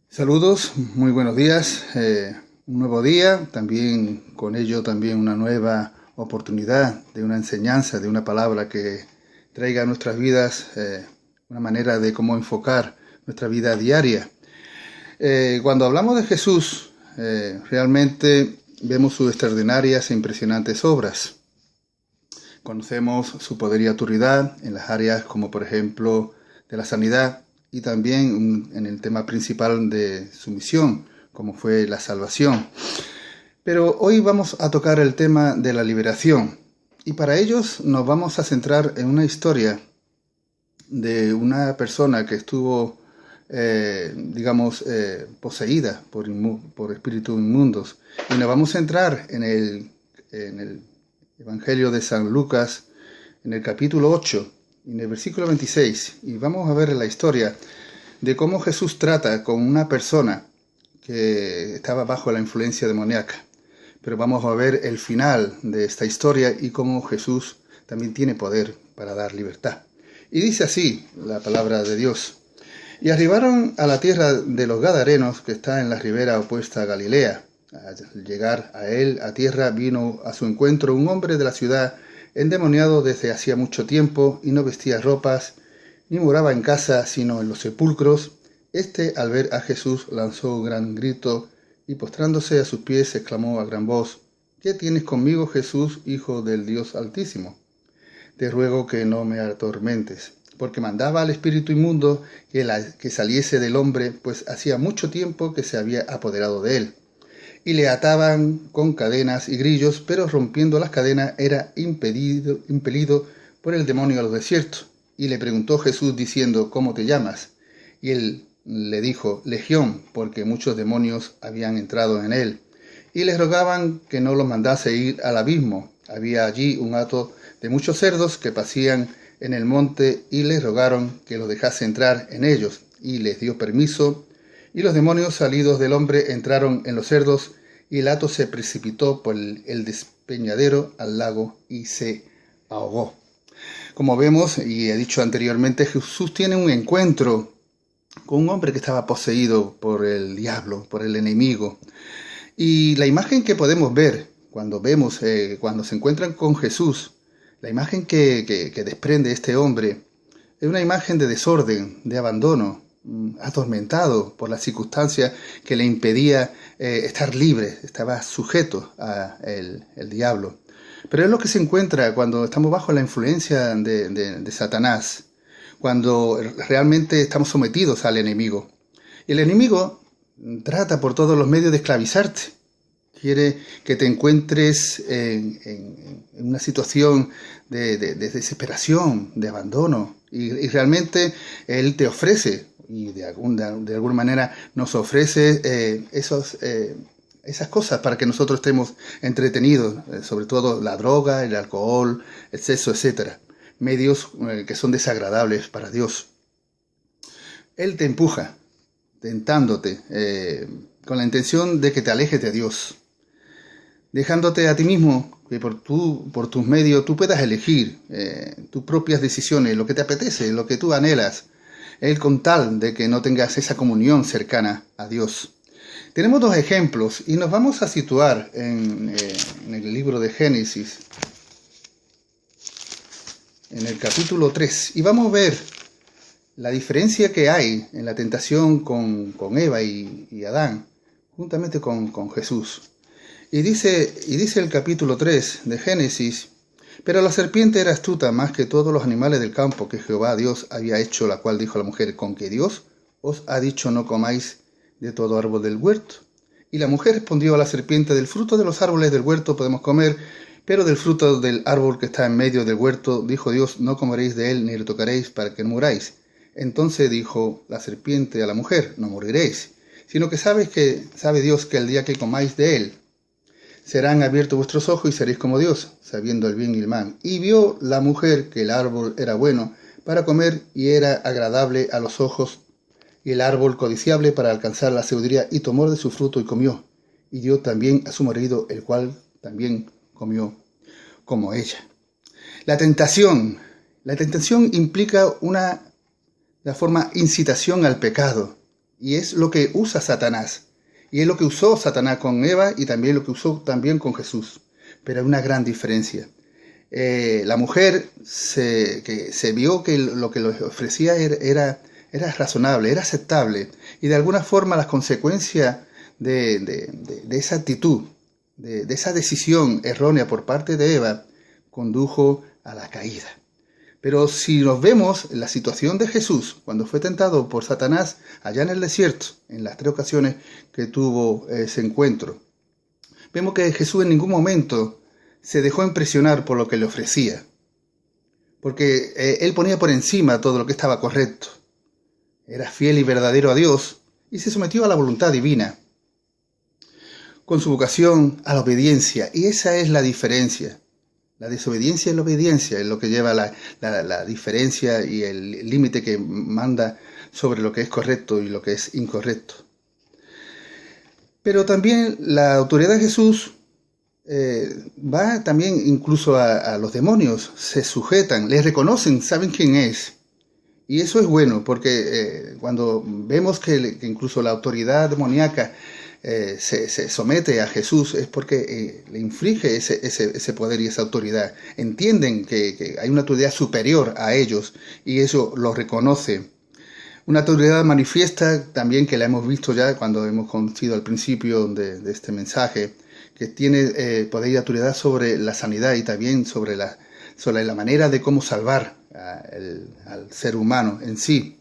Saludos, muy buenos días. Un nuevo día, también con ello también una nueva oportunidad de una enseñanza, de una palabra que traiga a nuestras vidas una manera de cómo enfocar nuestra vida diaria. Cuando hablamos de Jesús, realmente vemos sus extraordinarias e impresionantes obras. Conocemos su poder y autoridad en las áreas como por ejemplo de la sanidad y también en el tema principal de su misión, como fue la salvación. Pero hoy vamos a tocar el tema de la liberación y para ellos nos vamos a centrar en una historia de una persona que estuvo, poseída por espíritus inmundos. Y nos vamos a centrar en el Evangelio de San Lucas, en el capítulo 8, en el versículo 26, y vamos a ver la historia de cómo Jesús trata con una persona que estaba bajo la influencia demoníaca. Pero vamos a ver el final de esta historia y cómo Jesús también tiene poder para dar libertad. Y dice así la palabra de Dios. Y arribaron a la tierra de los Gadarenos, que está en la ribera opuesta a Galilea. Al llegar a él a tierra, vino a su encuentro un hombre de la ciudad, endemoniado desde hacía mucho tiempo, y no vestía ropas, ni moraba en casa, sino en los sepulcros. Este, al ver a Jesús, lanzó un gran grito, y postrándose a sus pies, exclamó a gran voz: ¿Qué tienes conmigo, Jesús, Hijo del Dios Altísimo? Te ruego que no me atormentes, porque mandaba al espíritu inmundo que saliese del hombre, pues hacía mucho tiempo que se había apoderado de él. Y le ataban con cadenas y grillos, pero rompiendo las cadenas era impelido por el demonio a los desiertos. Y le preguntó Jesús diciendo: ¿Cómo te llamas? Y él le dijo: Legión, porque muchos demonios habían entrado en él. Y les rogaban que no los mandase ir al abismo. Había allí un hato de muchos cerdos que pasían en el monte, y les rogaron que los dejase entrar en ellos. Y les dio permiso. Y los demonios salidos del hombre entraron en los cerdos, y el hato se precipitó por el despeñadero al lago y se ahogó. Como vemos, y he dicho anteriormente, Jesús tiene un encuentro con un hombre que estaba poseído por el diablo, por el enemigo. Y la imagen que podemos ver cuando se encuentran con Jesús, la imagen que desprende este hombre, es una imagen de desorden, de abandono, atormentado por la circunstancia que le impedía estar libre, estaba sujeto a el diablo. Pero es lo que se encuentra cuando estamos bajo la influencia de Satanás, cuando realmente estamos sometidos al enemigo. Y el enemigo trata por todos los medios de esclavizarte. Quiere que te encuentres en una situación de desesperación, de abandono. Y realmente Él te ofrece, y de alguna manera nos ofrece esas cosas para que nosotros estemos entretenidos, sobre todo la droga, el alcohol, el sexo, etcétera. Medios que son desagradables para Dios. Él te empuja, tentándote, con la intención de que te alejes de Dios, dejándote a ti mismo que por tus medios tú puedas elegir tus propias decisiones, lo que te apetece, lo que tú anhelas, él con tal de que no tengas esa comunión cercana a Dios. Tenemos dos ejemplos y nos vamos a situar en el libro de Génesis, en el capítulo 3, y vamos a ver la diferencia que hay en la tentación con Eva y Adán, juntamente con Jesús. Y dice el capítulo 3 de Génesis: Pero la serpiente era astuta más que todos los animales del campo que Jehová Dios había hecho, la cual dijo a la mujer: ¿Con qué Dios os ha dicho no comáis de todo árbol del huerto? Y la mujer respondió a la serpiente: Del fruto de los árboles del huerto podemos comer, pero del fruto del árbol que está en medio del huerto, dijo Dios, no comeréis de él ni lo tocaréis para que no muráis. Entonces dijo la serpiente a la mujer: No moriréis, sino que sabe Dios que el día que comáis de él, serán abiertos vuestros ojos y seréis como Dios, sabiendo el bien y el mal. Y vio la mujer que el árbol era bueno para comer y era agradable a los ojos, y el árbol codiciable para alcanzar la sabiduría, y tomó de su fruto y comió. Y dio también a su marido, el cual también comió como ella. La tentación implica una forma incitación al pecado. Y es lo que usa Satanás. Y es lo que usó Satanás con Eva y también lo que usó también con Jesús. Pero hay una gran diferencia. La mujer se vio que lo que le ofrecía era razonable, era aceptable. Y de alguna forma las consecuencias de esa actitud, de esa decisión errónea por parte de Eva, condujo a la caída. Pero si nos vemos en la situación de Jesús, cuando fue tentado por Satanás allá en el desierto, en las 3 ocasiones que tuvo ese encuentro, vemos que Jesús en ningún momento se dejó impresionar por lo que le ofrecía, porque él ponía por encima todo lo que estaba correcto. Era fiel y verdadero a Dios y se sometió a la voluntad divina, con su vocación a la obediencia, y esa es la diferencia. La desobediencia y la obediencia es lo que lleva la diferencia y el límite que manda sobre lo que es correcto y lo que es incorrecto. Pero también la autoridad de Jesús va también incluso a los demonios, se sujetan, les reconocen, saben quién es. Y eso es bueno, porque cuando vemos que incluso la autoridad demoníaca se somete a Jesús, es porque le inflige ese poder y esa autoridad. Entienden que hay una autoridad superior a ellos y eso lo reconoce. Una autoridad manifiesta también que la hemos visto ya cuando hemos conocido al principio de este mensaje, que tiene poder y autoridad sobre la sanidad y también sobre la manera de cómo salvar al ser humano en sí.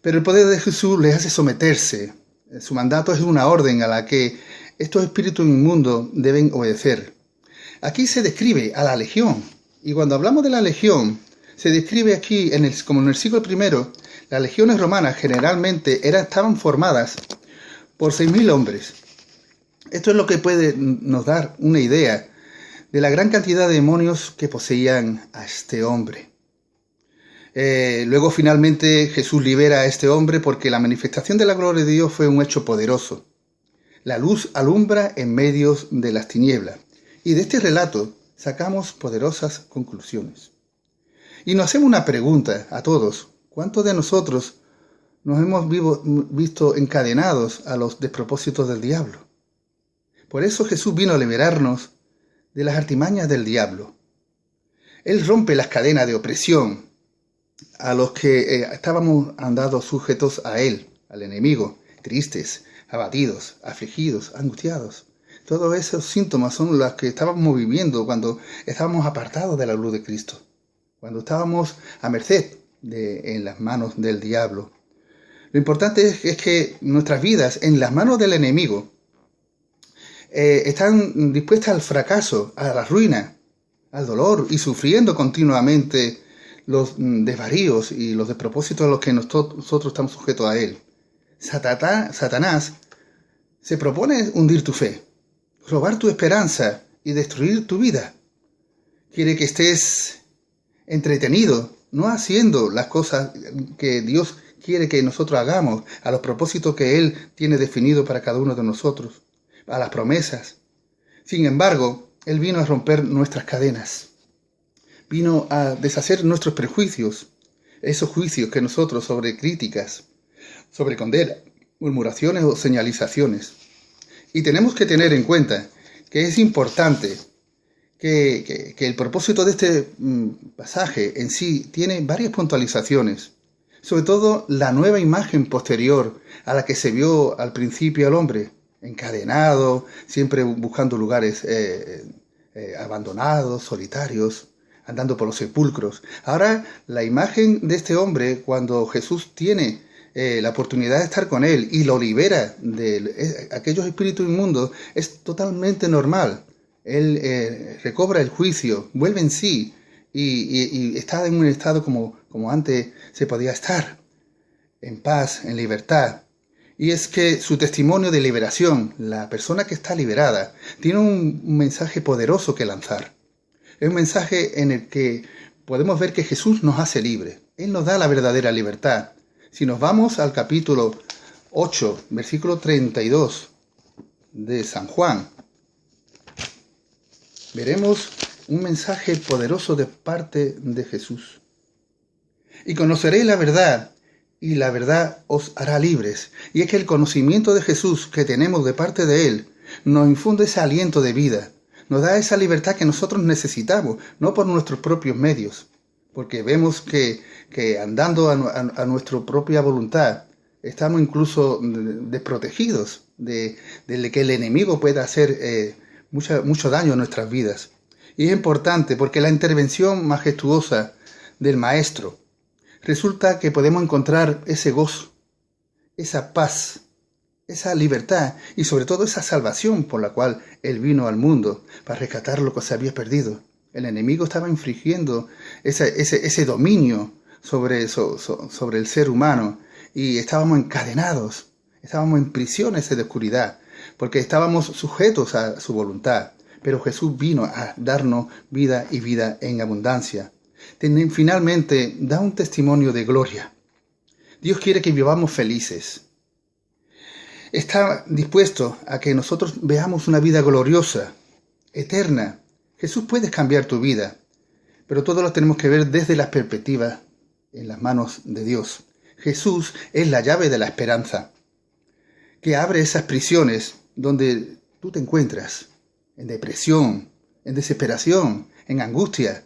Pero el poder de Jesús les hace someterse. Su mandato es una orden a la que estos espíritus inmundos deben obedecer. Aquí se describe a la legión. Y cuando hablamos de la legión, se describe aquí, como en el siglo I, las legiones romanas generalmente estaban formadas por 6.000 hombres. Esto es lo que puede nos dar una idea de la gran cantidad de demonios que poseían a este hombre. Luego finalmente Jesús libera a este hombre porque la manifestación de la gloria de Dios fue un hecho poderoso. La luz alumbra en medio de las tinieblas. Y de este relato sacamos poderosas conclusiones. Y nos hacemos una pregunta a todos. ¿Cuántos de nosotros nos hemos visto encadenados a los despropósitos del diablo? Por eso Jesús vino a liberarnos de las artimañas del diablo. Él rompe las cadenas de opresión a los que estábamos andados sujetos a él, al enemigo, tristes, abatidos, afligidos, angustiados. Todos esos síntomas son los que estábamos viviendo cuando estábamos apartados de la luz de Cristo, cuando estábamos a merced en las manos del diablo. Lo importante es que nuestras vidas en las manos del enemigo están dispuestas al fracaso, a la ruina, al dolor y sufriendo continuamente los desvaríos y los despropósitos a los que nosotros estamos sujetos a él. Satanás se propone hundir tu fe, robar tu esperanza y destruir tu vida. Quiere que estés entretenido, no haciendo las cosas que Dios quiere que nosotros hagamos, a los propósitos que Él tiene definido para cada uno de nosotros, a las promesas. Sin embargo, Él vino a romper nuestras cadenas. Vino a deshacer nuestros prejuicios, esos juicios que nosotros sobre críticas, sobre condenas, murmuraciones o señalizaciones. Y tenemos que tener en cuenta que es importante que el propósito de este pasaje en sí tiene varias puntualizaciones, sobre todo la nueva imagen posterior a la que se vio al principio al hombre, encadenado, siempre buscando lugares abandonados, solitarios, andando por los sepulcros. Ahora, la imagen de este hombre, cuando Jesús tiene la oportunidad de estar con él y lo libera de aquellos espíritus inmundos, es totalmente normal. Él recobra el juicio, vuelve en sí y está en un estado como antes se podía estar, en paz, en libertad. Y es que su testimonio de liberación, la persona que está liberada, tiene un mensaje poderoso que lanzar. Es un mensaje en el que podemos ver que Jesús nos hace libres. Él nos da la verdadera libertad. Si nos vamos al capítulo 8, versículo 32 de San Juan, veremos un mensaje poderoso de parte de Jesús. Y conoceréis la verdad, y la verdad os hará libres. Y es que el conocimiento de Jesús que tenemos de parte de Él nos infunde ese aliento de vida, nos da esa libertad que nosotros necesitamos, no por nuestros propios medios, porque vemos que andando a nuestra propia voluntad, estamos incluso desprotegidos de que el enemigo pueda hacer mucho daño a nuestras vidas. Y es importante porque la intervención majestuosa del Maestro resulta que podemos encontrar ese gozo, esa paz, esa libertad y sobre todo esa salvación por la cual Él vino al mundo para rescatar lo que se había perdido. El enemigo estaba infringiendo ese dominio sobre el ser humano y estábamos encadenados, estábamos en prisiones de oscuridad porque estábamos sujetos a su voluntad. Pero Jesús vino a darnos vida y vida en abundancia. Finalmente, da un testimonio de gloria. Dios quiere que vivamos felices. Está dispuesto a que nosotros veamos una vida gloriosa, eterna. Jesús puede cambiar tu vida, pero todo lo tenemos que ver desde la perspectiva en las manos de Dios. Jesús es la llave de la esperanza, que abre esas prisiones donde tú te encuentras, en depresión, en desesperación, en angustia,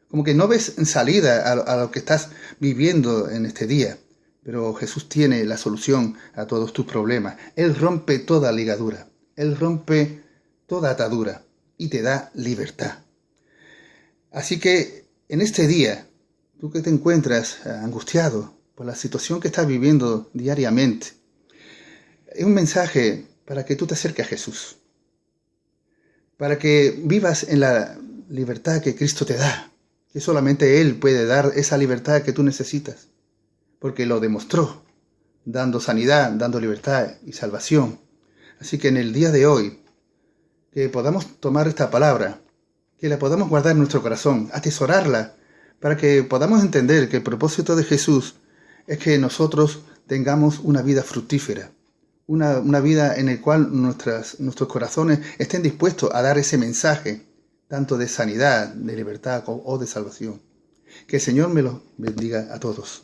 como que no ves salida a lo que estás viviendo en este día. Pero Jesús tiene la solución a todos tus problemas. Él rompe toda ligadura, Él rompe toda atadura y te da libertad. Así que en este día, tú que te encuentras angustiado por la situación que estás viviendo diariamente, es un mensaje para que tú te acerques a Jesús, para que vivas en la libertad que Cristo te da, que solamente Él puede dar esa libertad que tú necesitas, porque lo demostró, dando sanidad, dando libertad y salvación. Así que en el día de hoy, que podamos tomar esta palabra, que la podamos guardar en nuestro corazón, atesorarla, para que podamos entender que el propósito de Jesús es que nosotros tengamos una vida fructífera, una vida en la cual nuestros corazones estén dispuestos a dar ese mensaje, tanto de sanidad, de libertad o de salvación. Que el Señor me lo bendiga a todos.